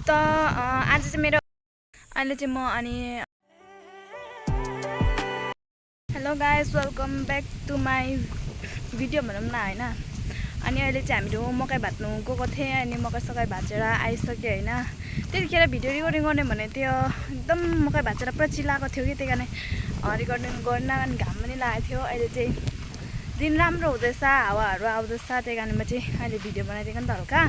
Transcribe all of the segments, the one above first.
त आज चाहिँ मेरो अहिले चाहिँ म अनि hello guys welcome back to my video भनौँ न होइन। अनि अहिले चाहिँ हामीहरू मकै भाँच्नु गएको थिएँ अनि मकै सकै भाँचेर आइसक्यो होइन। त्यतिखेर भिडियो रेकर्डिङ गर्ने भने त्यो एकदम मकै भाँचेर पुरा चिलाएको थियो कि त्यही कारण रेकर्डिङ गर्न अनि घाम पनि लागेको थियो। अहिले चाहिँ दिन राम्रो हुँदैछ, हावाहरू आउँदैछ, त्यही कारण म चाहिँ अहिले भिडियो बनाइदिएको नि त हल्का।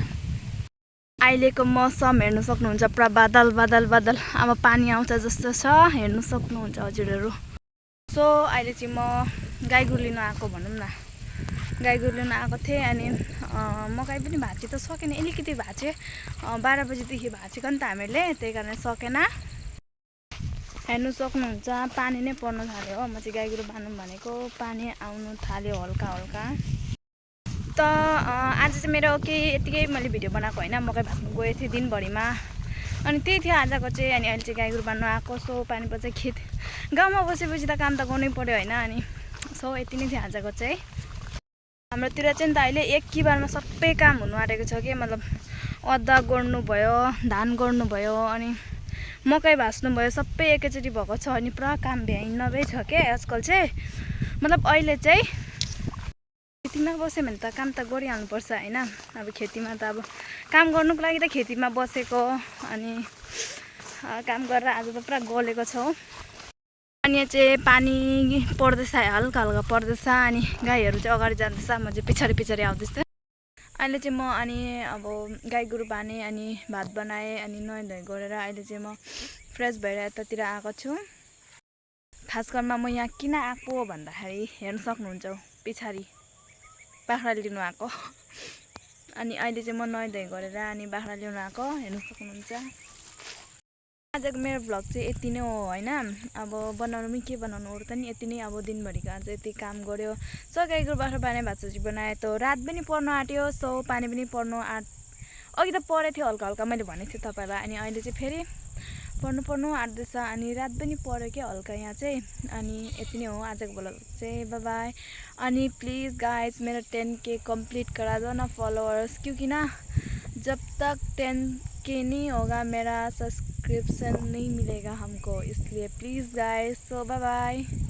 अहिलेको मौसम हेर्नु सक्नुहुन्छ, पुरा बादल बादल बादल, अब पानी आउँछ जस्तो छ, हेर्नु सक्नुहुन्छ हजुरहरू। सो अहिले चाहिँ म गाई गोरु लिन आएको भनौँ न, गाई गोरु लिन आएको थिएँ अनि मकै पनि भाँचे त सकेन, अलिकति भाँचे 12 बजीदेखि भाँचेको नि त हामीहरूले, त्यही कारण सकेन। हेर्नु सक्नुहुन्छ पानी नै पर्न थाल्यो हो। म चाहिँ गाई गोरु बाँध्नु भनेको पानी आउनु थाल्यो हल्का हल्का। त आज चाहिँ मेरो यतिकै मैले भिडियो बनाएको होइन, मकै भाँच्नु गएको थिएँ दिनभरिमा अनि त्यही थियो आजको चाहिँ। अनि अहिले चाहिँ गाई गोरु बाँध्नु आएको। सो पानी पछि खेत गाउँमा बसेपछि त काम त गर्नै पर्यो होइन। अनि सो यति नै थियो आजको चाहिँ। हाम्रोतिर चाहिँ त अहिले एक किबारमा सबै काम हुनु आँटेको छ कि, मतलब अदुवा गोड्नु भयो, धान गोड्नु भयो, अनि मकै भाँच्नु भयो, सबै एकैचोटि भएको छ। अनि पुरा काम भ्याइनभै छ क्या आजकल चाहिँ। मतलब अहिले चाहिँ खेतीमा बस्यो भने त काम त गरिहाल्नुपर्छ होइन। अब खेतीमा त अब काम गर्नुको लागि त खेतीमा बसेको, अनि काम गरेर आज त पुरा गलेको छौँ। अनि चाहिँ पानी पर्दैछ, हल्का हल्का पर्दैछ, अनि गाईहरू चाहिँ अगाडि जाँदैछ, म चाहिँ पछाडि पछाडि आउँदैछु। अहिले चाहिँ म अनि अब गाई गोरु बाँधेँ, अनि भात बनाएँ, अनि नुहाइ धुवाइ गरेर अहिले चाहिँ म फ्रेस भएर यतातिर आएको छु। खास गरमा म यहाँ किन आएको भन्दाखेरि हेर्नु सक्नुहुन्छ पछाडि बाख्रा लिनु आएको। अनि अहिले चाहिँ म नुहाइ धुवाइ गरेर अनि बाख्रा ल्याउनु आएको, हेर्नु सक्नुहुन्छ। आजको मेरो भ्लग चाहिँ यति नै हो होइन। अब बनाउनु पनि के बनाउनु अरू त नि यति नै। अब दिनभरिको आज यति काम गऱ्यो। सो गाई गोरु बाख्रा बाँधेँ, भात सब्जी बनाएँ, त रात पनि पर्नु आँट्यो। सो पानी पनि पर्नु अघि त परेको थियो हल्का हल्का, मैले भनेको थिएँ तपाईँलाई। अनि अहिले चाहिँ फेरि पर्नु आँट्दैछ, अनि रात पनि पऱ्यो क्या हल्का यहाँ चाहिँ। अनि यति नै हो आजको भ्लग चाहिँ, बाई बाई। अनि प्लिज़ गाइस मेरा 10K कंप्लीट करा दो ना फॉलोअर्स, क्योंकि ना जब तक 10K नहीं होगा मेरा सब्सक्रिप्शन नहीं मिलेगा हमको, इसलिए please guys. So bye bye.